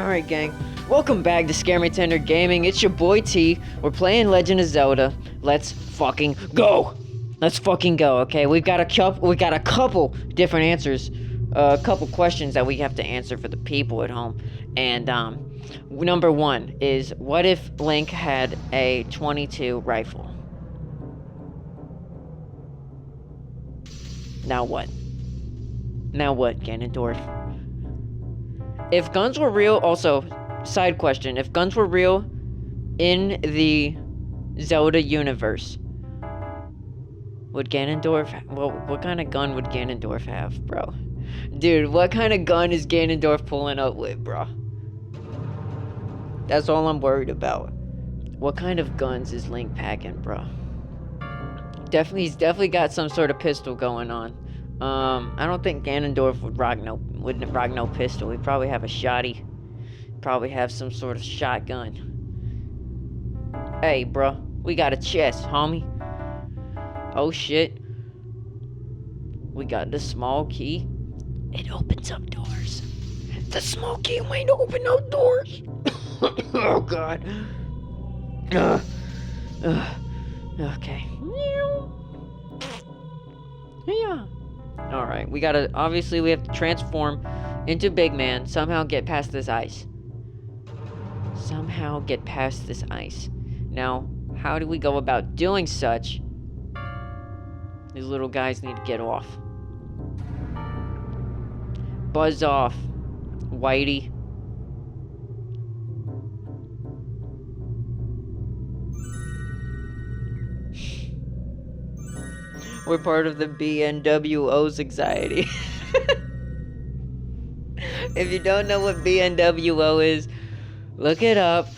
Alright, gang. Welcome back to Scare Me Tender Gaming. It's your boy T. We're playing Legend of Zelda. Let's fucking go! Let's fucking go, okay? We got a couple different answers. A couple questions that we have to answer for the people at home. And, number one is, what if Link had a 22 rifle? Now what? Now what, Ganondorf? If guns were real, also, side question, if guns were real in the Zelda universe, would Ganondorf, well, what kind of gun would Ganondorf have, bro? Dude, what kind of gun is Ganondorf pulling up with, bro? That's all I'm worried about. What kind of guns is Link packing, bro? He's definitely got some sort of pistol going on. I don't think Ganondorf wouldn't rock no pistol. He'd probably have a shotty. Probably have some sort of shotgun. Hey, bro, we got a chest, homie. Oh shit. We got the small key. It opens up doors. The small key might open up doors. Oh god. Okay. Yeah. Alright, obviously we have to transform into Big Man, somehow get past this ice. Now, how do we go about doing such? These little guys need to get off. Buzz off, Whitey. We're part of the BNWO's anxiety. If you don't know what BNWO is, look it up.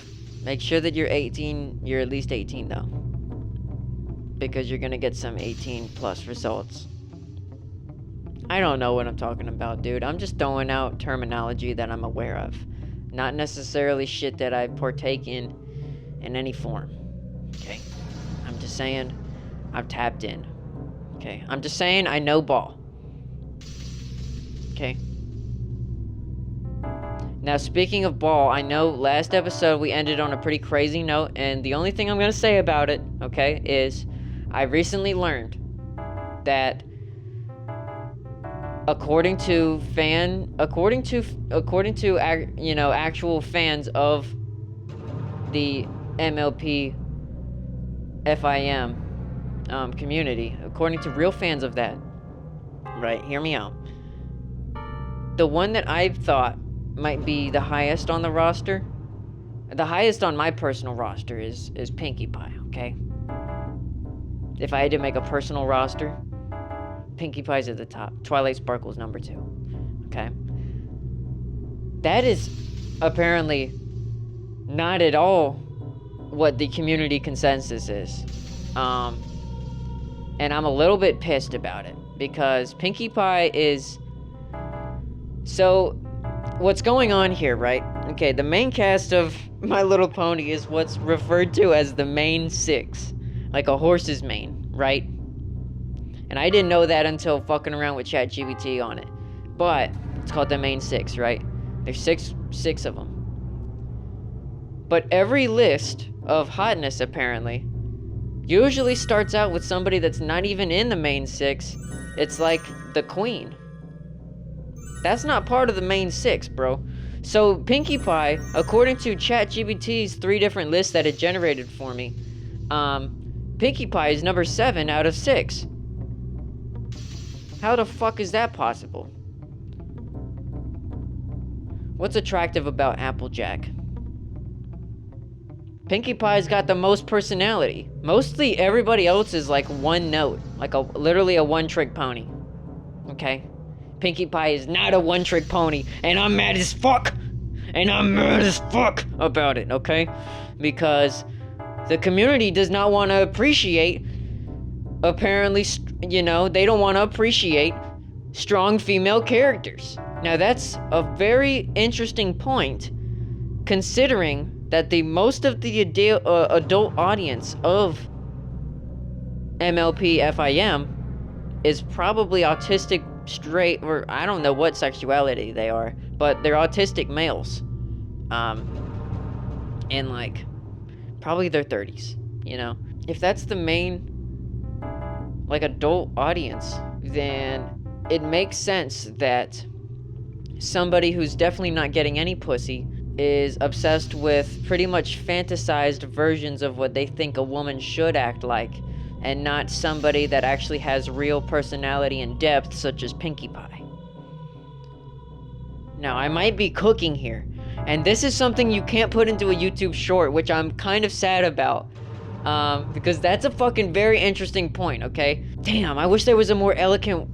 Make sure that you're 18. You're at least 18 though, because you're gonna get some 18 plus results. I don't know what I'm talking about, dude. I'm just throwing out terminology that I'm aware of, not necessarily shit that I partake in any form. Okay, I'm just saying I've tapped in. Okay, I'm just saying I know ball. Okay. Now, speaking of ball, I know last episode we ended on a pretty crazy note, and the only thing I'm gonna say about it, okay, is I recently learned that according to actual fans of the MLP FIM community, according to real fans of that, right, hear me out, the one that I thought might be the highest on the roster, the highest on my personal roster is Pinkie Pie, okay? If I had to make a personal roster, Pinkie Pie's at the top. Twilight Sparkle's number 2, okay? That is apparently not at all what the community consensus is. And I'm a little bit pissed about it, because Pinkie Pie is... So, what's going on here, right? Okay, the main cast of My Little Pony is what's referred to as the main 6. Like a horse's mane, right? And I didn't know that until fucking around with ChatGPT on it. But, it's called the main 6, right? There's six of them. But every list of hotness, apparently, usually starts out with somebody that's not even in the main 6. It's like the queen. That's not part of the main 6, bro. So, Pinkie Pie, according to ChatGPT's 3 different lists that it generated for me, Pinkie Pie is number 7 out of 6. How the fuck is that possible? What's attractive about Applejack? Pinkie Pie's got the most personality. Mostly everybody else is like one note, like literally a one-trick pony. Okay? Pinkie Pie is not a one-trick pony, and I'm mad as fuck! And I'm mad as fuck about it, okay? Because the community does not want to appreciate, apparently, they don't want to appreciate strong female characters. Now that's a very interesting point, considering that most of the adult audience of MLP FIM is probably autistic straight, or I don't know what sexuality they are, but they're autistic males. in like probably their 30s, you know? If that's the main like adult audience, then it makes sense that somebody who's definitely not getting any pussy is obsessed with pretty much fantasized versions of what they think a woman should act like, and not somebody that actually has real personality and depth, such as Pinkie Pie. Now, I might be cooking here, and this is something you can't put into a YouTube short, which I'm kind of sad about, because that's a fucking very interesting point, okay? Damn, I wish there was a more eloquent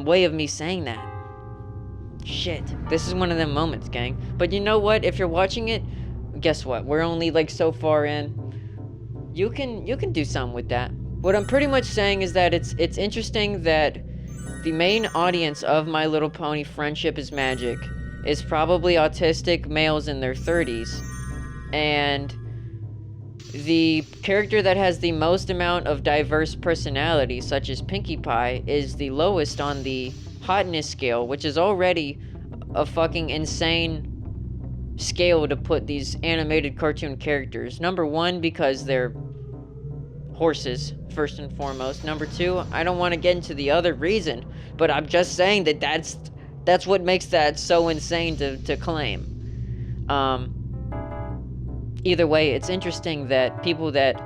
way of me saying that. Shit, this is one of them moments, gang. But you know what? If you're watching it, guess what? We're only like so far in. You can do something with that. What I'm pretty much saying is that it's interesting that the main audience of My Little Pony Friendship is Magic is probably autistic males in their 30s, and the character that has the most amount of diverse personality, such as Pinkie Pie, is the lowest on the hotness scale, which is already a fucking insane scale to put these animated cartoon characters. Number one, because they're horses, first and foremost. Number two, I don't want to get into the other reason, but I'm just saying that that's what makes that so insane to claim. Either way, it's interesting that people that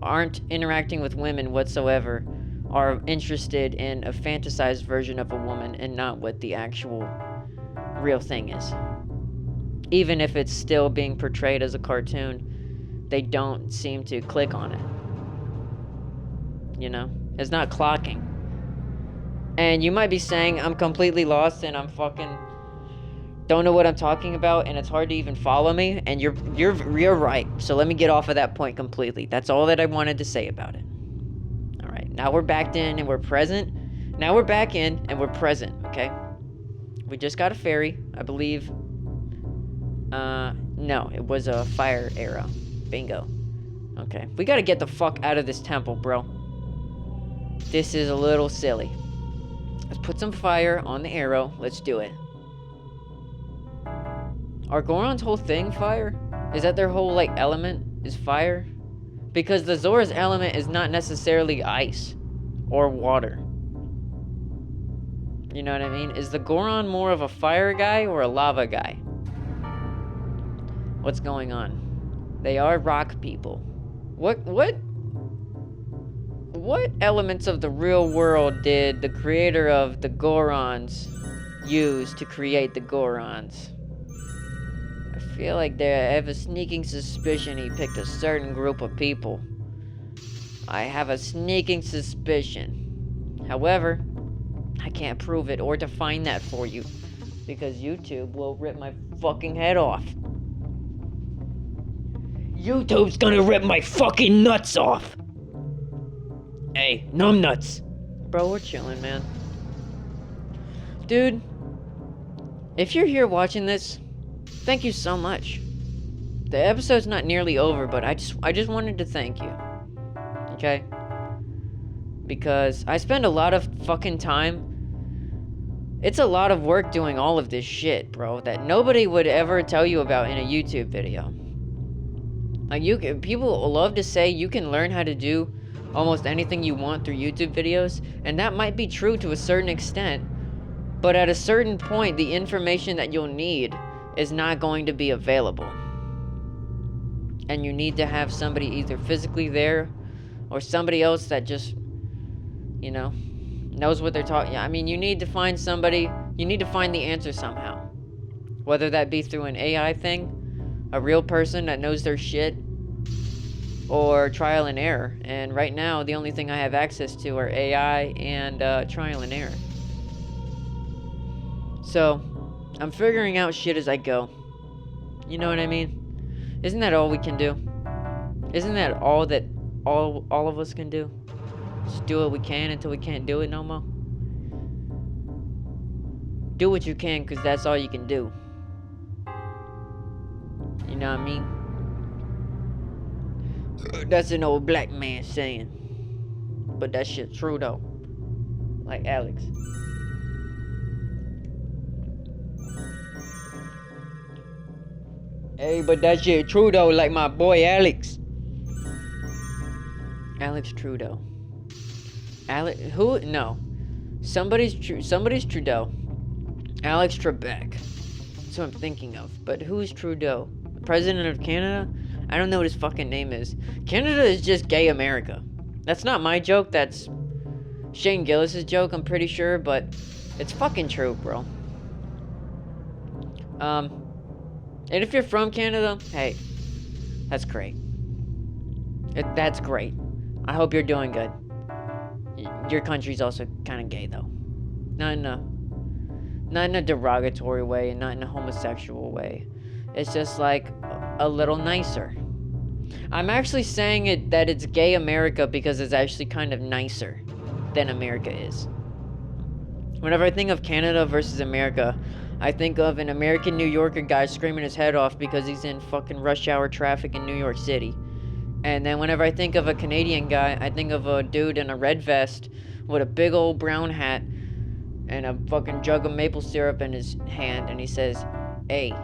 aren't interacting with women whatsoever are interested in a fantasized version of a woman and not what the actual real thing is. Even if it's still being portrayed as a cartoon, they don't seem to click on it. You know? It's not clocking. And you might be saying, I'm completely lost and I'm fucking don't know what I'm talking about and it's hard to even follow me, and you're right. So let me get off of that point completely. That's all that I wanted to say about it. Alright, now we're back in and we're present. Now we're back in and we're present, okay? We just got a fairy, I believe. No, it was a fire arrow. Bingo. Okay, we gotta get the fuck out of this temple, bro. This is a little silly. Let's put some fire on the arrow. Let's do it. Are Goron's whole thing fire? Is that their whole, like, element is fire? Because the Zora's element is not necessarily ice or water. You know what I mean? Is the Goron more of a fire guy or a lava guy? What's going on? They are rock people. What elements of the real world did the creator of the Gorons use to create the Gorons? I feel like I have a sneaking suspicion he picked a certain group of people. I have a sneaking suspicion. However, I can't prove it or define that for you, because YouTube will rip my fucking head off. YouTube's gonna rip my fucking nuts off! Hey, numb nuts! Bro, we're chilling, man. Dude, if you're here watching this, thank you so much. The episode's not nearly over, but I just wanted to thank you. Okay? Because I spend a lot of fucking time. It's a lot of work doing all of this shit, bro, that nobody would ever tell you about in a YouTube video. Like, people love to say you can learn how to do almost anything you want through YouTube videos, and that might be true to a certain extent, but at a certain point, the information that you'll need is not going to be available. And you need to have somebody either physically there, or somebody else that just, you know, knows what they're talking. I mean, you need to find somebody, you need to find the answer somehow. Whether that be through an AI thing, a real person that knows their shit, or trial and error. And right now, the only thing I have access to are AI and trial and error. So, I'm figuring out shit as I go. You know what I mean? Isn't that all we can do? Isn't that all that all of us can do? Just do what we can until we can't do it no more. Do what you can, because that's all you can do. You know what I mean? That's an old black man saying. But that shit's true though. Like Alex. Hey, but that shit true though, like my boy Alex. Alex Trudeau. Who? No. Somebody's Trudeau. Alex Trebek. That's what I'm thinking of. But who's Trudeau? President of Canada? I don't know what his fucking name is. Canada is just gay America. That's not my joke, that's Shane Gillis's joke, I'm pretty sure, but it's fucking true, bro. And if you're from Canada, hey, that's great. That's great. I hope you're doing good. Your country's also kind of gay, though. Not in a derogatory way, and not in a homosexual way. It's just like a little nicer. I'm actually saying that it's gay America because it's actually kind of nicer than America is. Whenever I think of Canada versus America, I think of an American New Yorker guy screaming his head off because he's in fucking rush hour traffic in New York City. And then whenever I think of a Canadian guy, I think of a dude in a red vest with a big old brown hat and a fucking jug of maple syrup in his hand, and he says, "Hey."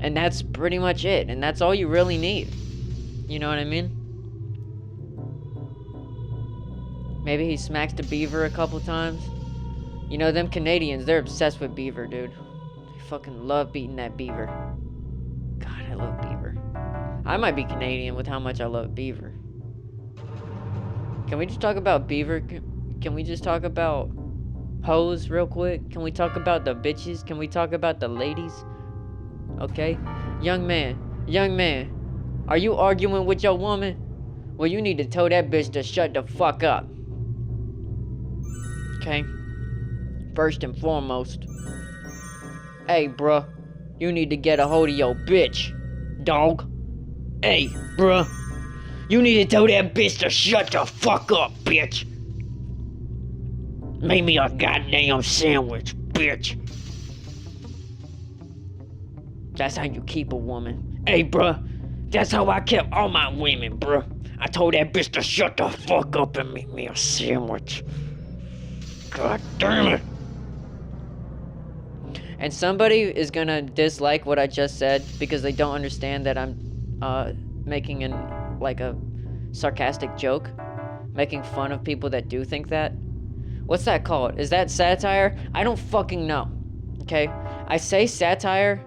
And that's pretty much it, and that's all you really need. You know what I mean? Maybe he smacks the beaver a couple times. You know, them Canadians, they're obsessed with beaver, dude. They fucking love beating that beaver. God, I love beaver. I might be Canadian with how much I love beaver. Can we just talk about beaver? Can we just talk about hoes real quick? Can we talk about the bitches? Can we talk about the ladies? Okay? Young man, are you arguing with your woman? Well, you need to tell that bitch to shut the fuck up. Okay? First and foremost. Hey, bruh. You need to get a hold of your bitch, dog. Hey, bruh. You need to tell that bitch to shut the fuck up, bitch. Make me a goddamn sandwich, bitch. That's how you keep a woman. Hey, bruh. That's how I kept all my women, bruh. I told that bitch to shut the fuck up and make me a sandwich. God damn it. And somebody is gonna dislike what I just said because they don't understand that I'm making a sarcastic joke, making fun of people that do think that. What's that called? Is that satire? I don't fucking know. Okay? I say satire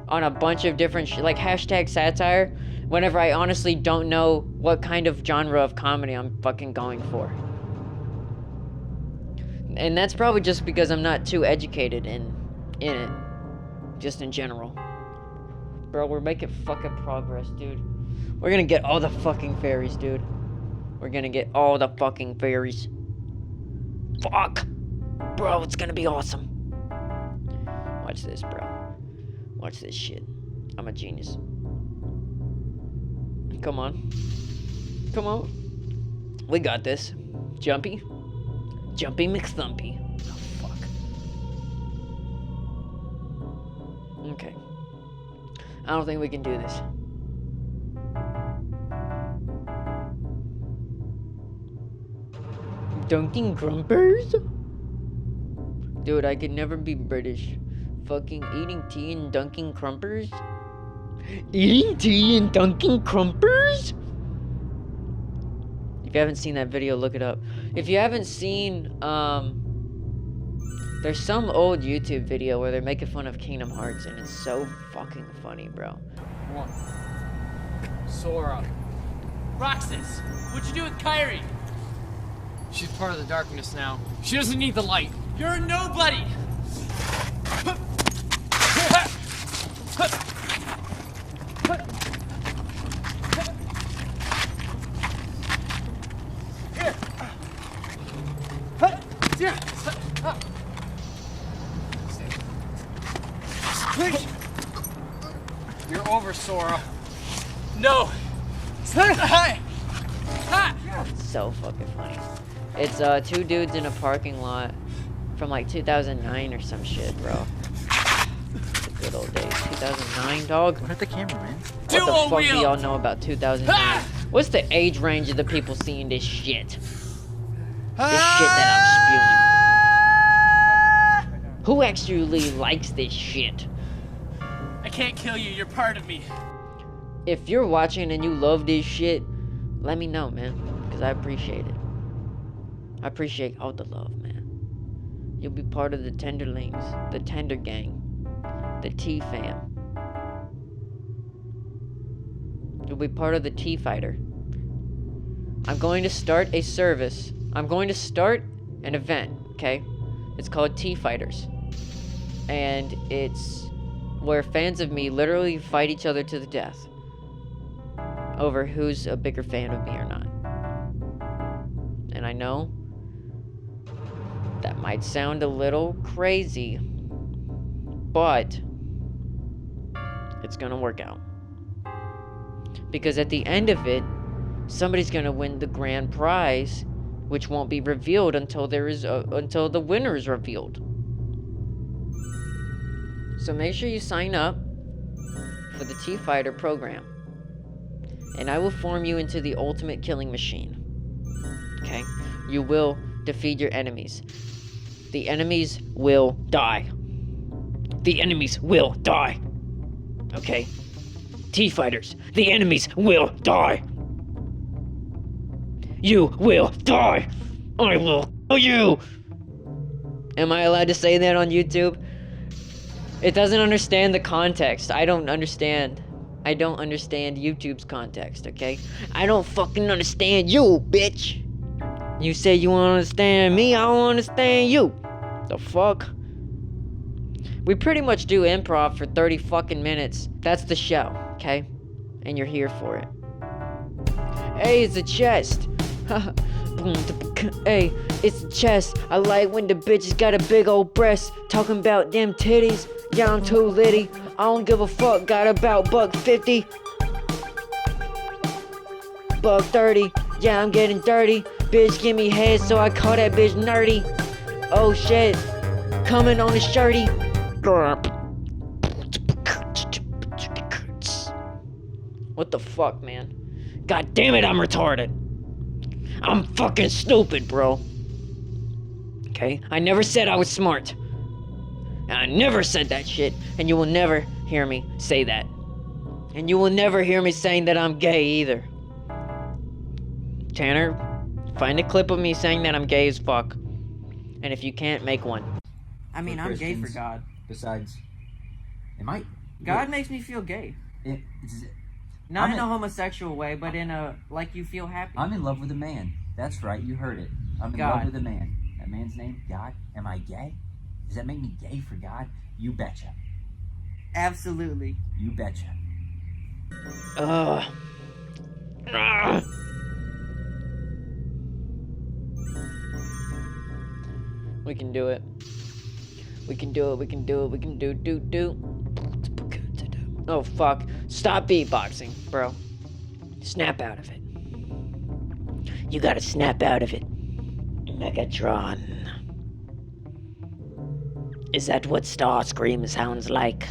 on a bunch of different like hashtag satire whenever I honestly don't know what kind of genre of comedy I'm fucking going for. And that's probably just because I'm not too educated in it, just in general. Bro, we're making fucking progress, dude. We're gonna get all the fucking fairies, dude. We're gonna get all the fucking fairies. Fuck! Bro, it's gonna be awesome. Watch this, bro. Watch this shit. I'm a genius. Come on. Come on. We got this. Jumpy. Jumpy McThumpy. Oh, fuck. Okay. I don't think we can do this. Dunking Crumpers? Dude, I could never be British. Fucking eating tea and dunking crumpers? Eating tea and dunking crumpers? If you haven't seen that video, look it up. If you haven't seen, there's some old YouTube video where they're making fun of Kingdom Hearts, and it's so fucking funny, bro. One. Sora. Roxas, what'd you do with Kairi? She's part of the darkness now. She doesn't need the light. You're a nobody! You're over, Sora. No! It's so fucking funny. It's two dudes in a parking lot from like 2009 or some shit, bro. The good old days. 2009, dog? Look at the camera, man. What the fuck do y'all know about 2009? What's the age range of the people seeing this shit? This shit that I'm spewing. Who actually likes this shit? I can't kill you, you're part of me. If you're watching and you love this shit, let me know, man, because I appreciate it. I appreciate all the love, man. You'll be part of the Tenderlings, the Tender Gang, the T-Fam. You'll be part of the T-Fighter. I'm going to start a service. I'm going to start an event, okay? It's called T-Fighters. And it's where fans of me literally fight each other to the death over who's a bigger fan of me or not. And I know that might sound a little crazy, but it's gonna work out. Because at the end of it, somebody's gonna win the grand prize, which won't be revealed until until the winner is revealed. So make sure you sign up for the T-Fighter program, and I will form you into the ultimate killing machine. Okay? You will defeat your enemies. The enemies will die. The enemies will die. Okay? T-Fighters, the enemies will die. You will die. I will kill you. Am I allowed to say that on YouTube? It doesn't understand the context. I don't understand YouTube's context, okay? I don't fucking understand you, bitch. You say you wanna understand me, I don't understand you. The fuck? We pretty much do improv for 30 fucking minutes. That's the show, okay? And you're here for it. Hey, it's a chest. Hey, it's a chest. I like when the bitches got a big old breast. Talking about them titties. Yeah, I'm too litty. I don't give a fuck. Got about $1.50. $1.30. Yeah, I'm getting dirty. Bitch, give me head, so I call that bitch nerdy. Oh shit. Coming on the shirty. What the fuck, man? God damn it, I'm retarded. I'm fucking stupid, bro. Okay? I never said I was smart. I never said that shit, and you will never hear me say that. And you will never hear me saying that I'm gay either. Tanner, find a clip of me saying that I'm gay as fuck. And if you can't, make one. I mean, I'm gay for God. Besides, God makes me feel gay. Not in a homosexual way, but in a, like, you feel happy. I'm in love with a man. That's right, you heard it. I'm in love with a man. That man's name, God. Am I gay? Does that make me gay for God? You betcha. Absolutely. You betcha. We can do it. We can do it. We can do it. We can do. Oh, fuck. Stop beatboxing, bro. Snap out of it. You gotta snap out of it. Megatron. Is that what Starscream sounds like?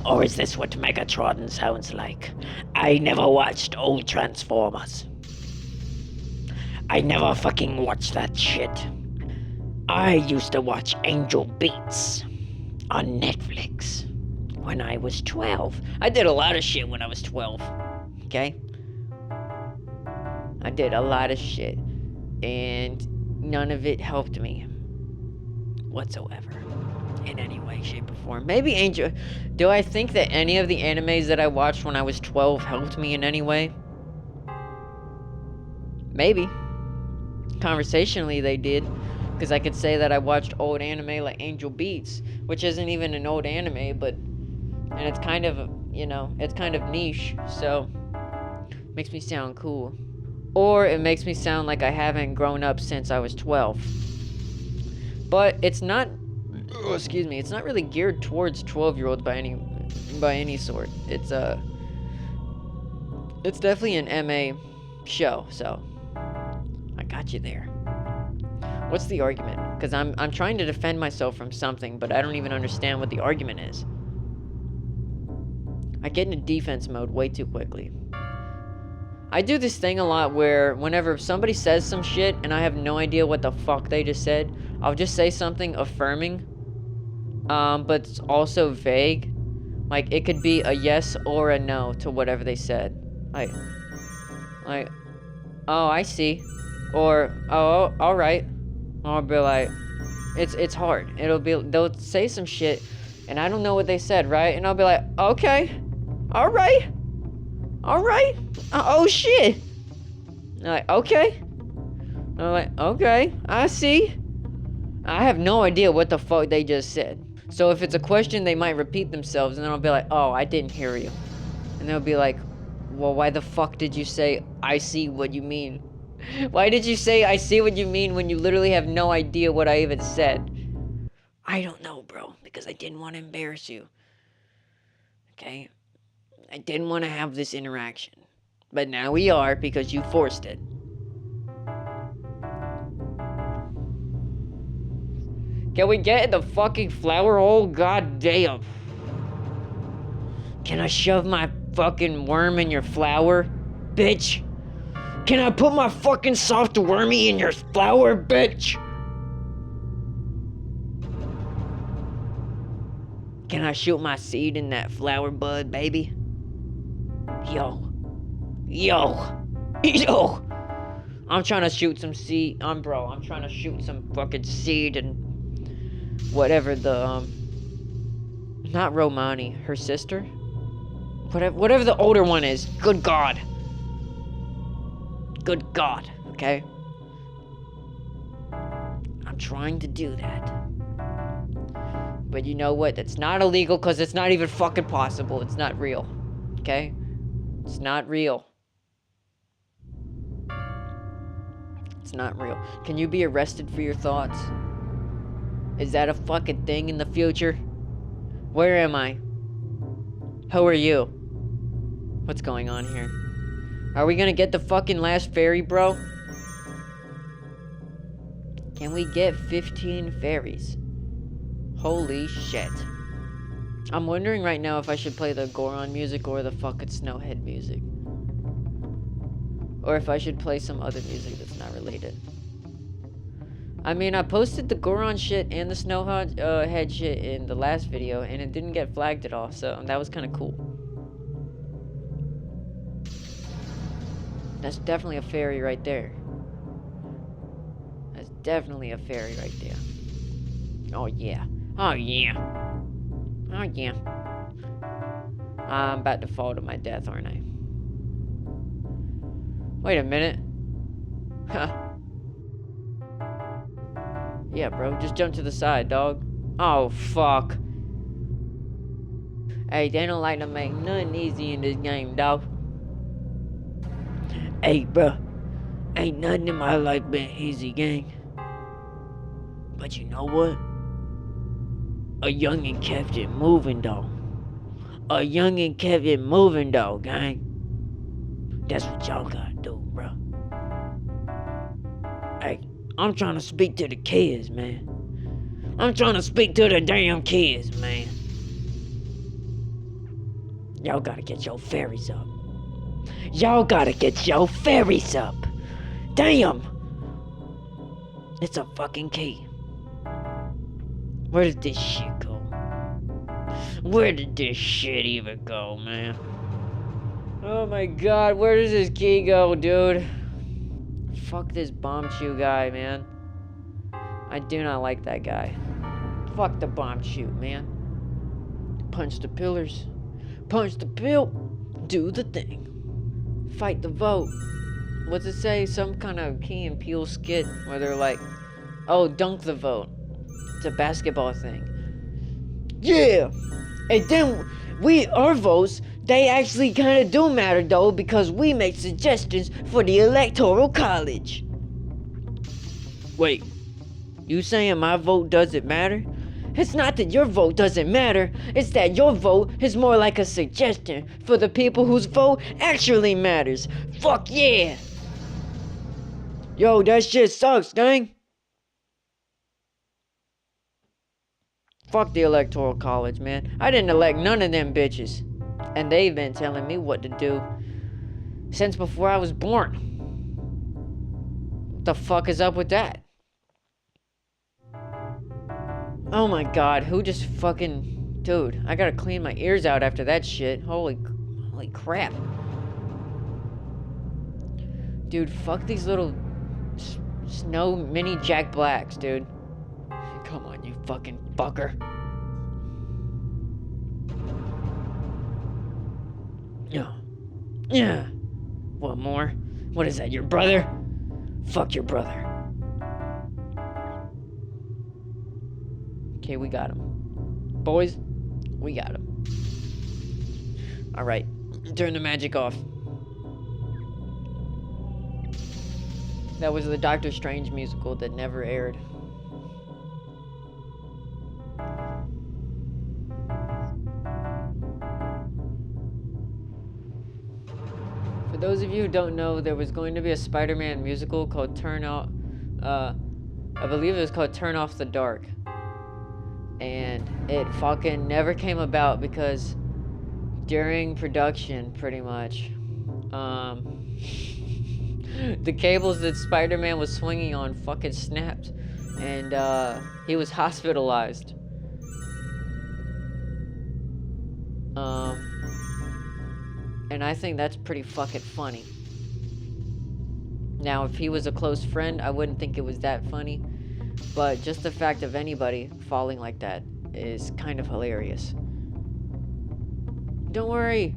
Or is this what Megatron sounds like? I never watched old Transformers. I never fucking watched that shit. I used to watch Angel Beats on Netflix when I was 12. I did a lot of shit when I was 12, okay? I did a lot of shit, and none of it helped me whatsoever in any way, shape, or form. Maybe Angel... Do I think that any of the animes that I watched when I was 12 helped me in any way? Maybe. Conversationally, they did. Because I could say that I watched old anime like Angel Beats, which isn't even an old anime, but... And it's kind of, you know, it's kind of niche, so... Makes me sound cool. Or it makes me sound like I haven't grown up since I was 12. But it's not... Oh, excuse me. It's not really geared towards 12-year-olds by any sort. It's definitely an MA show, so... I got you there. What's the argument? Because I'm trying to defend myself from something, but I don't even understand what the argument is. I get into defense mode way too quickly. I do this thing a lot where whenever somebody says some shit and I have no idea what the fuck they just said, I'll just say something affirming but it's also vague. Like, it could be a yes or a no to whatever they said. Like, oh, I see. Or, oh, all right. Or I'll be like, it's hard. They'll say some shit, and I don't know what they said, right? And I'll be like, okay, all right. Oh, shit. And they're like, okay. And I'm like, okay, I see. I have no idea what the fuck they just said. So if it's a question, they might repeat themselves, and then I'll be like, oh, I didn't hear you. And they'll be like, well, why the fuck did you say, I see what you mean? Why did you say, I see what you mean, when you literally have no idea what I even said? I don't know, bro, because I didn't want to embarrass you. Okay? I didn't want to have this interaction. But now we are, because you forced it. Can we get in the fucking flower hole? God damn. Can I shove my fucking worm in your flower, bitch? Can I put my fucking soft wormy in your flower, bitch? Can I shoot my seed in that flower bud, baby? Yo. I'm trying to shoot some seed. I'm trying to shoot some fucking seed and whatever the, not Romani, her sister? Whatever the older one is. Good God, okay? I'm trying to do that. But you know what? That's not illegal because it's not even fucking possible. It's not real, okay? It's not real. It's not real. Can you be arrested for your thoughts? Is that a fucking thing in the future? Where am I? Who are you? What's going on here? Are we gonna get the fucking last fairy, bro? Can we get 15 fairies? Holy shit. I'm wondering right now if I should play the Goron music or the fucking Snow-head music. Or if I should play some other music that's not related. I mean, I posted the Goron shit and the Snow-head shit in the last video, and it didn't get flagged at all, so that was kind of cool. That's definitely a fairy right there. That's definitely a fairy right there. Oh yeah. Oh yeah. Oh yeah. I'm about to fall to my death, aren't I? Wait a minute. Huh. Yeah, bro, just jump to the side, dog. Oh, fuck. Hey, they don't like to make nothing easy in this game, dog. Hey, bro. Ain't nothing in my life been easy, gang. But you know what? A youngin' kept it moving, dog. A youngin' kept it moving, dog, gang. That's what y'all gotta do, bro. Hey, I'm trying to speak to the kids, man. I'm trying to speak to the damn kids, man. Y'all gotta get your fairies up. Y'all gotta get your fairies up. Damn! It's a fucking key. Where did this shit go? Where did this shit even go, man? Oh my god, where does this key go, dude? Fuck this bomb chew guy, man. I do not like that guy. Fuck the bomb chew, man. Punch the pillars. Punch the pill. Do the thing. Fight the vote. What's it say? Some kind of Key and Peele skit where they're like, oh, dunk the vote. It's a basketball thing. Yeah! And then our votes, they actually kind of do matter though, because we make suggestions for the Electoral College. Wait, you saying my vote doesn't matter? It's not that your vote doesn't matter, it's that your vote is more like a suggestion for the people whose vote actually matters. Fuck yeah! Yo, that shit sucks, gang. Fuck the Electoral College, man. I didn't elect none of them bitches. And they've been telling me what to do since before I was born. What the fuck is up with that? Oh my god, who just fucking... Dude, I gotta clean my ears out after that shit. Holy crap. Dude, fuck these little snow mini Jack Blacks, dude. Come on, you fucking fucker. Yeah. Yeah. What more? What is that, your brother? Fuck your brother. Okay, we got him. Boys, we got him. Alright, turn the magic off. That was the Doctor Strange musical that never aired. For those of you who don't know, there was going to be a Spider-Man musical called I believe it was called Turn Off the Dark. And it fucking never came about because during production, pretty much, the cables that Spider-Man was swinging on fucking snapped, and he was hospitalized. And I think that's pretty fucking funny. Now, if he was a close friend, I wouldn't think it was that funny, but just the fact of anybody falling like that is kind of hilarious. Don't worry.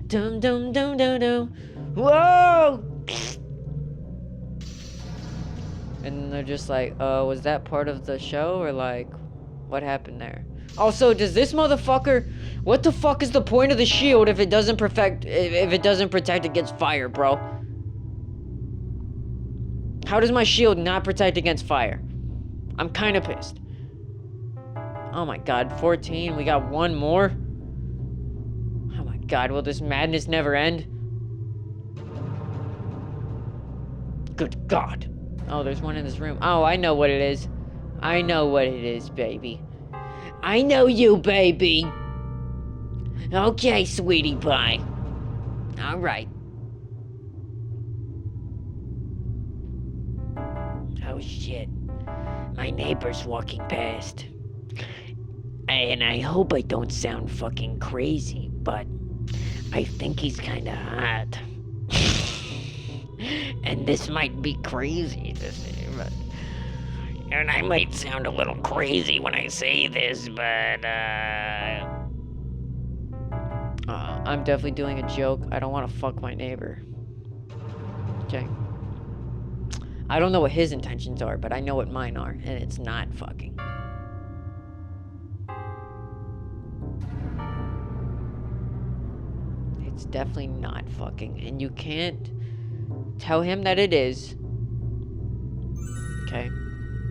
Dum dum dum dum dum. Whoa! And they're just like, was that part of the show, or like, what happened there? Also, does this motherfucker... What the fuck is the point of the shield if it doesn't protect against fire, bro? How does my shield not protect against fire? I'm kind of pissed. Oh my god, 14. We got one more. Oh my god, will this madness never end? Good god. Oh, there's one in this room. Oh, I know what it is. I know what it is, baby. I know you, baby. Okay, sweetie pie. All right. Oh shit. My neighbor's walking past. And I hope I don't sound fucking crazy, but I think he's kinda hot. And this might be crazy to say, but... And I might sound a little crazy when I say this, but, I'm definitely doing a joke. I don't want to fuck my neighbor. Okay. I don't know what his intentions are, but I know what mine are, and it's not fucking. It's definitely not fucking, and you can't tell him that it is. Okay?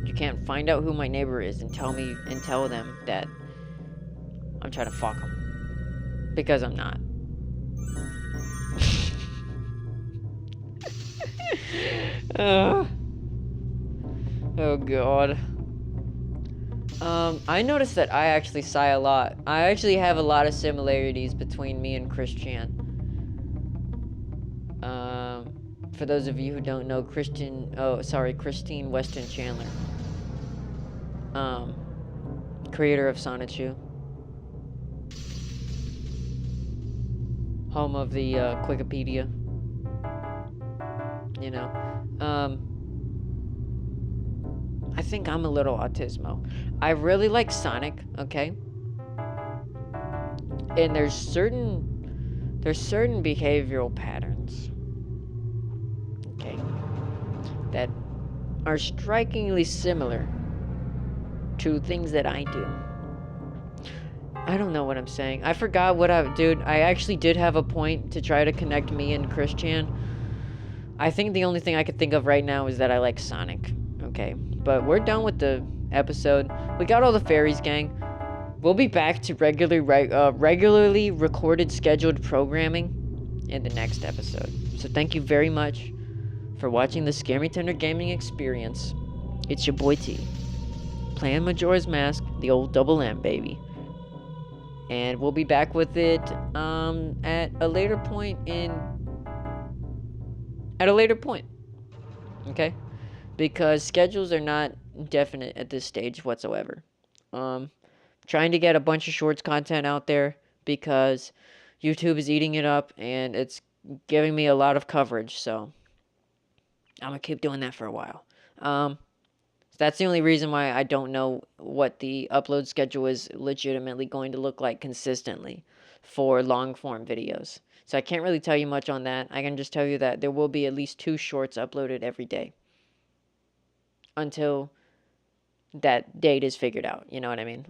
You can't find out who my neighbor is and tell them that I'm trying to fuck him. Because I'm not. Oh god. I noticed that I actually sigh a lot. I actually have a lot of similarities between me and Christian. For those of you who don't know, Christine Weston Chandler. Creator of Sonichu. Home of the Wikipedia. You know. I think I'm a little autismo. I really like Sonic, okay? And there's certain behavioral patterns, okay, that are strikingly similar to things that I do. I don't know what I'm saying. I forgot what dude, I actually did have a point to try to connect me and Christian. I think the only thing I could think of right now is that I like Sonic. Okay, but we're done with the episode. We got all the fairies, gang. We'll be back to regularly recorded, scheduled programming in the next episode. So thank you very much for watching the Scare Me Tender Gaming Experience. It's your boy T, playing Majora's Mask, the old Double M, baby. And we'll be back with it at a later point. Okay? Because schedules are not definite at this stage whatsoever. Trying to get a bunch of shorts content out there because YouTube is eating it up and it's giving me a lot of coverage, so I'm gonna keep doing that for a while. That's the only reason why I don't know what the upload schedule is legitimately going to look like consistently for long form videos. So I can't really tell you much on that. I can just tell you that there will be at least 2 shorts uploaded every day until that date is figured out. You know what I mean?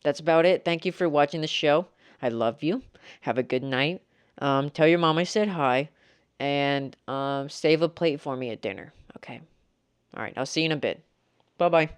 That's about it. Thank you for watching the show. I love you. Have a good night. Tell your mom I said hi. And save a plate for me at dinner. Okay. All right. I'll see you in a bit. Bye-bye.